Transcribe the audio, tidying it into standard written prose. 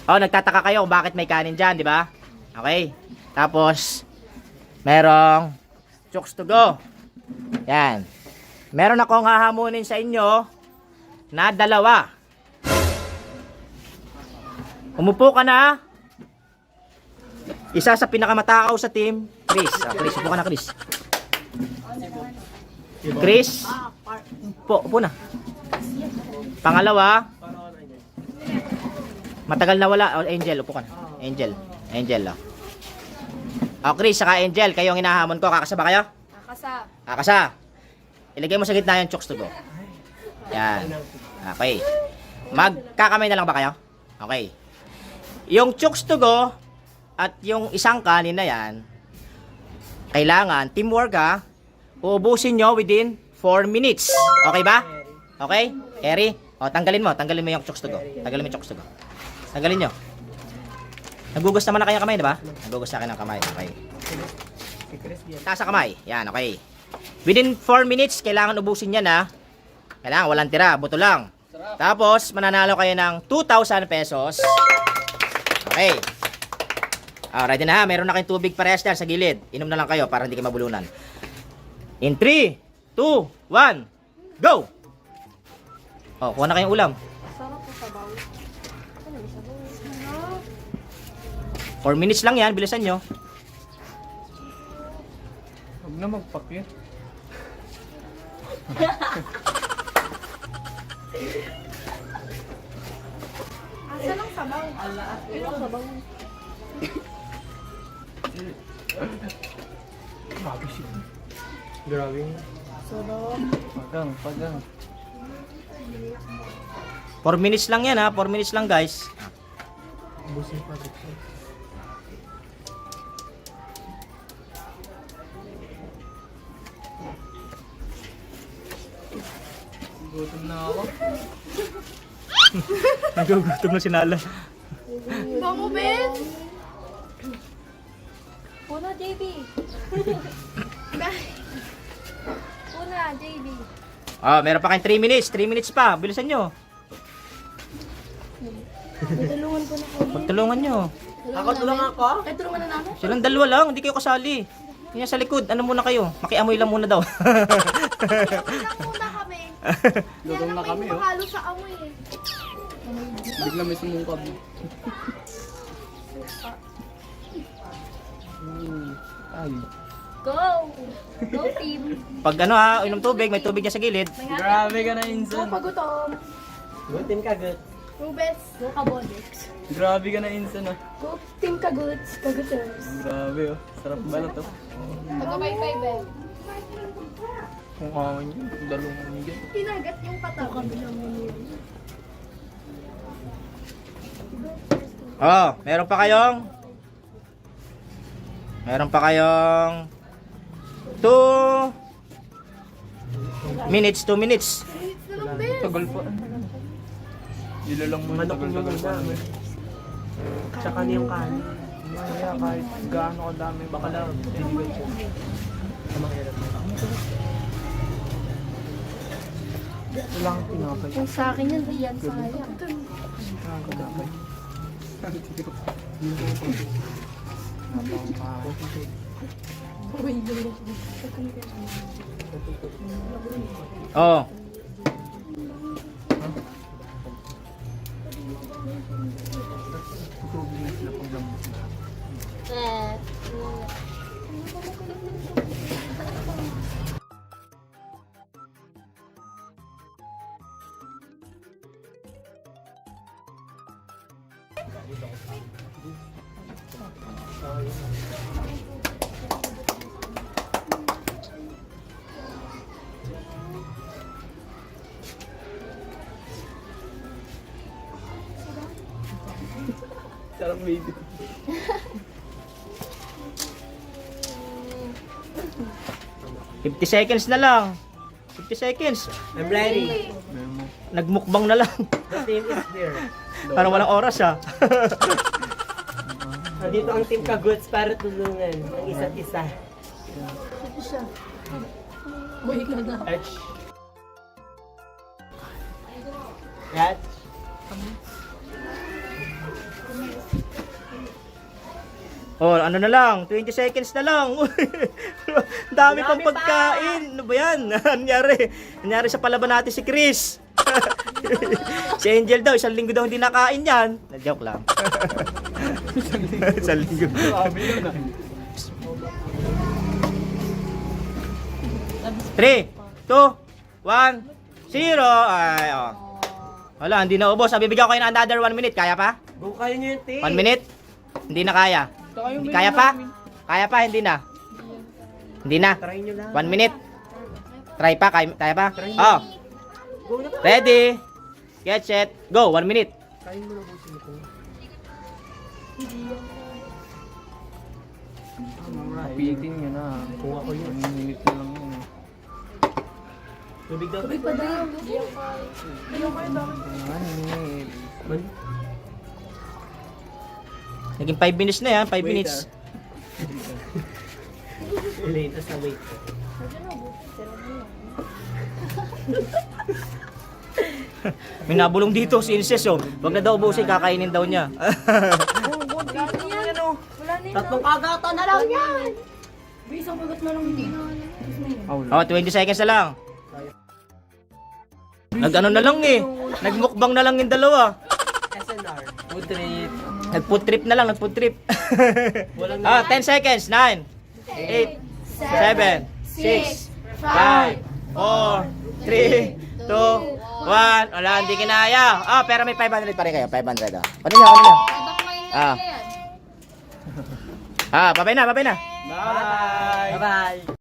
Oh, nagtataka kayo kung bakit may kanin dyan, di ba? Okay. Tapos, merong chooks to go. Yan. Meron akong hahamunin sa inyo na dalawa. Umupo ka na. Isa sa pinakamatakaw sa team, Chris. Chris, upo ka na, Chris. Chris, upo na. Pangalawa, matagal na wala. Oh, Angel, upo ka na. Angel, oh. Oh, Chris, saka Angel, kayo ang hinahamon ko. Kakasa ba kayo? Kakasa. Ilagay mo sa gitna yung chooks to go. Yan. Okay. Magkakamay na lang ba kayo? Okay. Yung chooks to go at yung isang kanin na yan, kailangan teamwork ha. Uubusin nyo within 4 minutes. Okay ba? Okay? Eri? O, tanggalin mo yung chooks to go. Tanggalin mo yung chooks to go. Tanggalin nyo. Nagugus naman na kayo kamay, diba? Nagugus sa akin ng kamay. Okay. Taas sa kamay. Yan, okay. Within 4 minutes, kailangan ubusin yan ha. Kailangan, walang tira. Buto lang. Tapos, mananalo kayo ng 2,000 pesos. Okay. Ready na ha. Meron na kayong tubig parehas dyan sa gilid. Inom na lang kayo para hindi kayo mabulunan. In 3, 2, 1, go! Oh, kuha na kayong ulam. 4 minutes lang yan, bilisan nyo. Huwag na magpakit. Asa lang sabaw? Ilang sabaw? Grabe siya. Grabe. Pagang. 4 minutes lang yan ha, 4 minutes lang guys. Ubusin pa dito. Gutom na ako. Nagugutom na si Nala. Bango, Ben! Puna, JB! Puna, JB! Oh, meron pa kayong 3 minutes. 3 minutes pa. Bilisan nyo. Tulungan ko na kami. Pagtulungan nyo. Ako tulungan ako? Ay, tulungan na namin? Silang dalawa lang. Hindi kayo kasali. Yan sa likod. Ano muna kayo? Makiamoy lang muna daw. Tulungan muna kami. Lutong na kami, May oh. mahalo sa amoy eh. Bigla may sumungkab. Ay. Go! Go, team! Pag ano ha, inom tubig. May tubig dyan sa gilid. Grabe ka na, Go, Insan. pagutom! Gutin ka, Gut. Rubes! Go, kabodex! Grabe ka na, Insan, ah. Go, team kaguts! Kaguters! Grabe, oh. Sarap ba na to? Taga-bye-bye, Ben! Kung kawan yun, dalungan niyo dyan. Pinagat yung katawan. Oh, meron pa kayong 2 minutes, 2 minutes. Tagal pa. Ilalang mo na tagal namin. Tsaka na yung kanin. Kaya kahit gaano kadami baka lang. Wala kang pinapay. Kung sa akin yan, diyan sayang. Oh. Sarap baby. $50 seconds na lang. 50 seconds. I'm ready. Nagmukbang na lang. The team is there. Parang walang oras ah. Nandito ang team Kaguts para tulungan ang isa't isa. Ito siya. Uy ka na. Arch. Rat. Oh, ano na lang, 20 seconds na lang. Dami pang Marami pa. pagkain. Ano ba yan? Nangyari sa palaban natin si Chris. Si Angel daw, 1 linggo daw hindi nakain yan. Na-joke lang. 1 linggo. Grabe yun ah. 3, 2, 1, 0. Ay, oh. Wala, hindi na ubos. Bibigyan ko kayo ng another 1 minute. Kaya pa? Go kaya nyo yun, te. 1 minute? Hindi na kaya. Hindi kaya pa? Kaya pa, hindi na. Hindi na. Try nyo lang. 1 minute. Try pa, kaya pa? Oh. Go na. Ready? Get set. Go, 1 minute. Kain mo na busin ko. Kapitin yun ah. Kung ako yun. 1 minute na lang yun. Tubig daw. 1 minute. Naging 5 minutes na yan, 5 Wait, minutes. Elaine, as a wait. May nabulong dito si Inces, oh. Wag na daw ubusin, kakainin daw niya. Wala na yan. Wala na yan. Tatlong kagato na lang yan! Isang bagat na lang hindi na. Oh, 20 seconds na lang. Nag-ano na lang eh. Nagmukbang na lang yung dalawa. SNR. Food trip. Nag-food trip na lang, nag-food trip. Walang Ah, 10 seconds. 9, 8, 7, 6, 5, 4, 3, 2, 1. Wala, hindi kinaya. Ah, pero may 500 pa rin kayo. 500 ah. Kanina. Ah. Ah, babay na, babay na. Bye! Bye-bye!